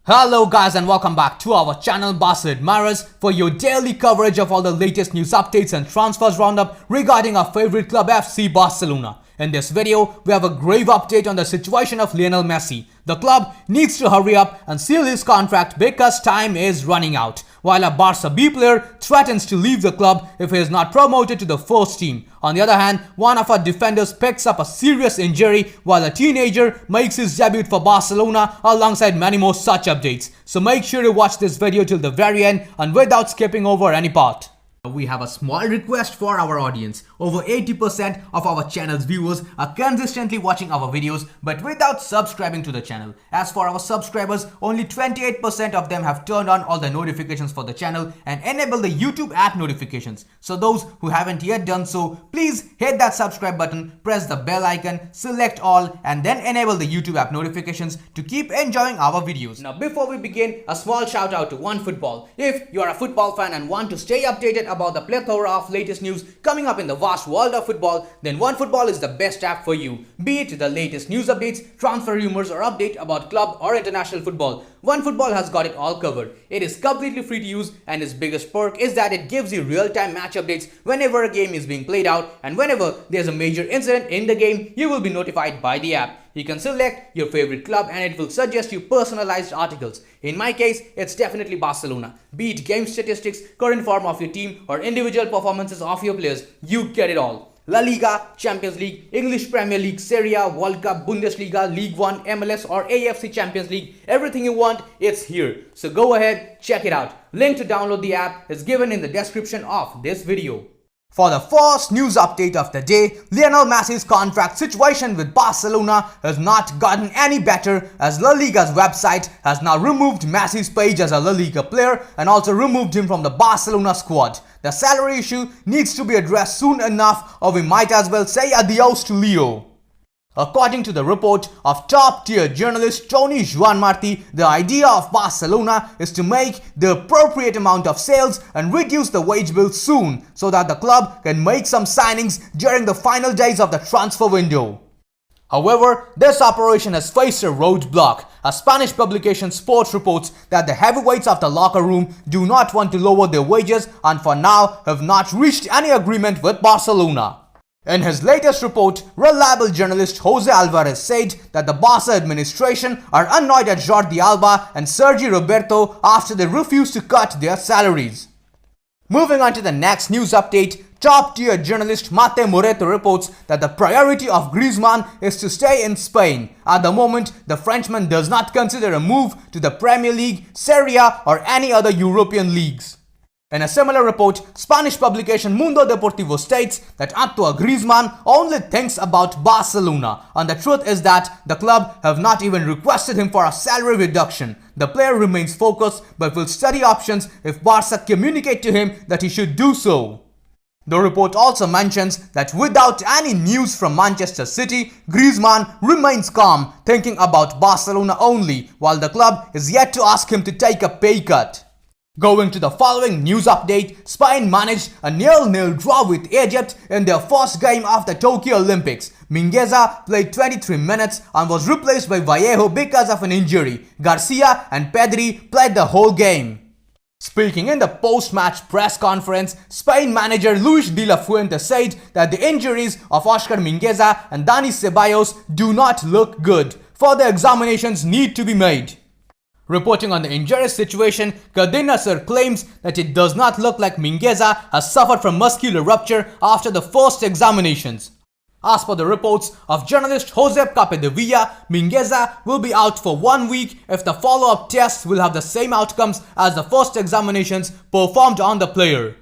Hello guys and welcome back to our channel Barcaadmirers for your daily coverage of all the latest news updates and transfers roundup regarding our favorite club FC Barcelona. In this video, we have a grave update on the situation of Lionel Messi. The club needs to hurry up and seal his contract because time is running out, while a Barca B player threatens to leave the club if he is not promoted to the first team. On the other hand, one of our defenders picks up a serious injury while a teenager makes his debut for Barcelona alongside many more such updates. So make sure to watch this video till the very end and without skipping over any part. We have a small request for our audience. Over 80% of our channel's viewers are consistently watching our videos but without subscribing to the channel. As for our subscribers, only 28% of them have turned on all the notifications for the channel and enabled the YouTube app notifications. So those who haven't yet done so, please hit that subscribe button, press the bell icon, select all and then enable the YouTube app notifications to keep enjoying our videos. Now before we begin, a small shout out to OneFootball. If you are a football fan and want to stay updated about the plethora of latest news coming up in the vast world of football, then OneFootball is the best app for you. Be it the latest news updates, transfer rumors or update about club or international football, OneFootball has got it all covered. It is completely free to use and its biggest perk is that it gives you real-time match updates whenever a game is being played out, and whenever there's a major incident in the game, you will be notified by the app. You can select your favorite club and it will suggest you personalized articles. In my case, it's definitely Barcelona. Be it game statistics, current form of your team or individual performances of your players, you get it all. La Liga, Champions League, English Premier League, Serie A, World Cup, Bundesliga, League One, MLS or AFC Champions League, everything you want, it's here. So go ahead, check it out. Link to download the app is given in the description of this video. For the first news update of the day, Lionel Messi's contract situation with Barcelona has not gotten any better as La Liga's website has now removed Messi's page as a La Liga player and also removed him from the Barcelona squad. The salary issue needs to be addressed soon enough or we might as well say adios to Leo. According to the report of top-tier journalist Tony Joan, the idea of Barcelona is to make the appropriate amount of sales and reduce the wage bill soon so that the club can make some signings during the final days of the transfer window. However, this operation has faced a roadblock. A Spanish publication Sports reports that the heavyweights of the locker room do not want to lower their wages and for now have not reached any agreement with Barcelona. In his latest report, reliable journalist Jose Alvarez said that the Barca administration are annoyed at Jordi Alba and Sergi Roberto after they refused to cut their salaries. Moving on to the next news update, top-tier journalist Mate Moreto reports that the priority of Griezmann is to stay in Spain. At the moment, the Frenchman does not consider a move to the Premier League, Serie A or any other European leagues. In a similar report, Spanish publication Mundo Deportivo states that Antoine Griezmann only thinks about Barcelona, and the truth is that the club have not even requested him for a salary reduction. The player remains focused but will study options if Barca communicate to him that he should do so. The report also mentions that without any news from Manchester City, Griezmann remains calm, thinking about Barcelona only, while the club is yet to ask him to take a pay cut. Going to the following news update, Spain managed a 0-0 draw with Egypt in their first game of the Tokyo Olympics. Mingueza played 23 minutes and was replaced by Vallejo because of an injury. Garcia and Pedri played the whole game. Speaking in the post-match press conference, Spain manager Luis de la Fuente said that the injuries of Oscar Mingueza and Dani Ceballos do not look good. Further examinations need to be made. Reporting on the injury situation, Cadena Ser claims that it does not look like Mingueza has suffered from muscular rupture after the first examinations. As per the reports of journalist Josep Capdevila, Mingueza will be out for 1 week if the follow-up tests will have the same outcomes as the first examinations performed on the player.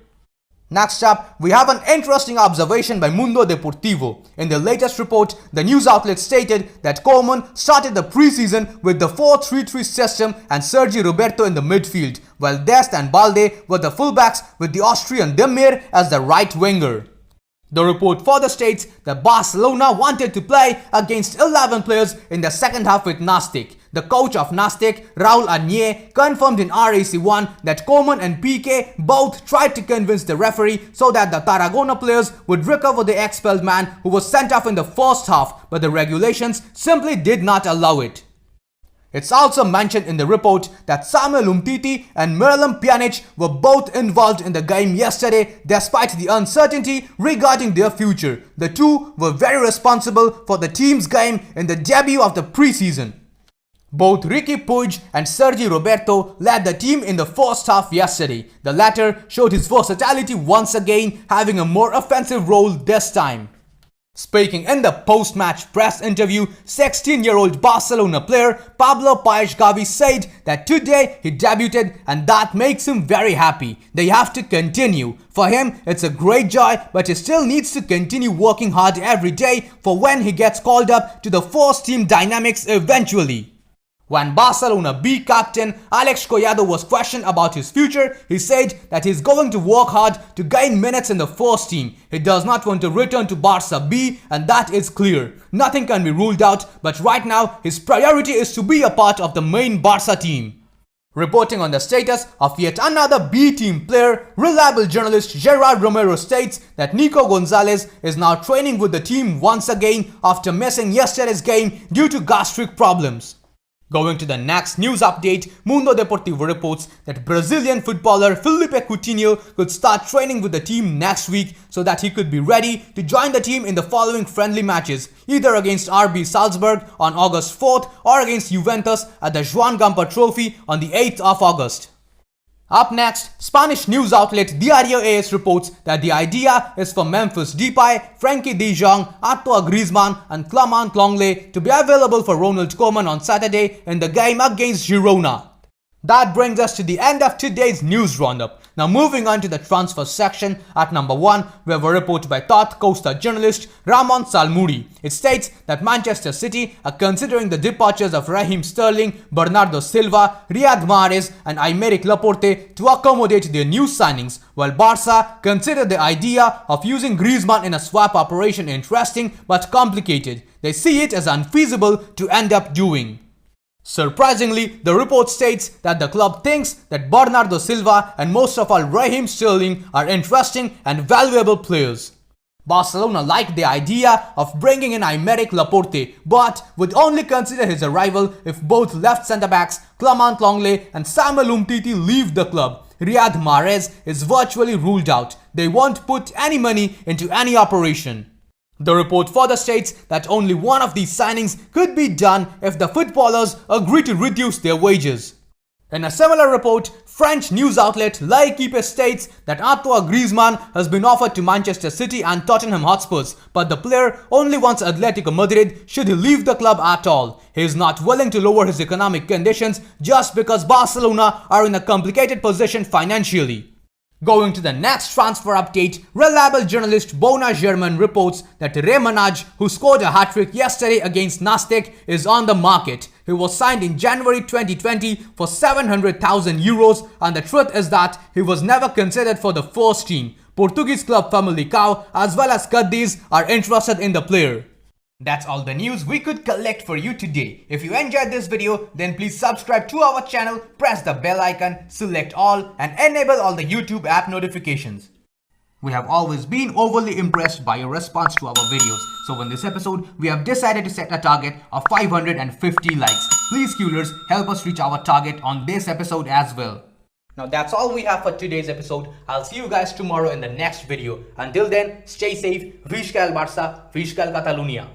Next up, we have an interesting observation by Mundo Deportivo. In the latest report, the news outlet stated that Koeman started the preseason with the 4-3-3 system and Sergi Roberto in the midfield, while Dest and Balde were the fullbacks with the Austrian Demir as the right winger. The report further states that Barcelona wanted to play against 11 players in the second half with Nastic. The coach of Nastic, Raúl Añé, confirmed in RAC1 that Koeman and PK both tried to convince the referee so that the Tarragona players would recover the expelled man who was sent off in the first half, but the regulations simply did not allow it. It's also mentioned in the report that Samuel Umtiti and Miralem Pjanic were both involved in the game yesterday despite the uncertainty regarding their future. The two were very responsible for the team's game in the debut of the preseason. Both Ricky Puig and Sergi Roberto led the team in the first half yesterday. The latter showed his versatility once again, having a more offensive role this time. Speaking in the post-match press interview, 16-year-old Barcelona player Pablo Paez Gavi said that today he debuted and that makes him very happy. They have to continue. For him, it's a great joy, but he still needs to continue working hard every day for when he gets called up to the first team dynamics eventually. When Barcelona B captain Alex Collado was questioned about his future, he said that he's going to work hard to gain minutes in the first team. He does not want to return to Barca B, and that is clear. Nothing can be ruled out, but right now his priority is to be a part of the main Barca team. Reporting on the status of yet another B team player, reliable journalist Gerard Romero states that Nico Gonzalez is now training with the team once again after missing yesterday's game due to gastric problems. Going to the next news update, Mundo Deportivo reports that Brazilian footballer Felipe Coutinho could start training with the team next week so that he could be ready to join the team in the following friendly matches, either against RB Salzburg on August 4th or against Juventus at the Joan Trophy on the 8th of August. Up next, Spanish news outlet Diario AS reports that the idea is for Memphis Depay, Frenkie de Jong, Antoine Griezmann and Clement to be available for Ronald Koeman on Saturday in the game against Girona. That brings us to the end of today's news roundup. Now moving on to the transfer section, at number 1 we have a report by Thought Costa journalist Ramon Salmuri. It states that Manchester City are considering the departures of Raheem Sterling, Bernardo Silva, Riyadh Mahrez and Aymeric Laporte to accommodate their new signings, while Barca consider the idea of using Griezmann in a swap operation interesting but complicated. They see it as unfeasible to end up doing. Surprisingly, the report states that the club thinks that Bernardo Silva and most of all Raheem Sterling are interesting and valuable players. Barcelona liked the idea of bringing in Aymeric Laporte, but would only consider his arrival if both left centre-backs Clement and Samuel Umtiti leave the club. Riyadh Mahrez is virtually ruled out. They won't put any money into any operation. The report further states that only one of these signings could be done if the footballers agree to reduce their wages. In a similar report, French news outlet L'Équipe states that Antoine Griezmann has been offered to Manchester City and Tottenham Hotspurs, but the player only wants Atletico Madrid should he leave the club at all. He is not willing to lower his economic conditions just because Barcelona are in a complicated position financially. Going to the next transfer update, reliable journalist Bona German reports that Manaj, who scored a hat-trick yesterday against Nastic, is on the market. He was signed in January 2020 for 700,000 euros, and the truth is that he was never considered for the first team. Portuguese club Famalicão as well as Cadiz are interested in the player. That's all the news we could collect for you today. If you enjoyed this video, then please subscribe to our channel, press the bell icon, select all and enable all the YouTube app notifications. We have always been overly impressed by your response to our videos. So in this episode, we have decided to set a target of 550 likes. Please Qlers, help us reach our target on this episode as well. Now that's all we have for today's episode. I'll see you guys tomorrow in the next video. Until then, stay safe. Visca el Barça, Visca el Catalunya.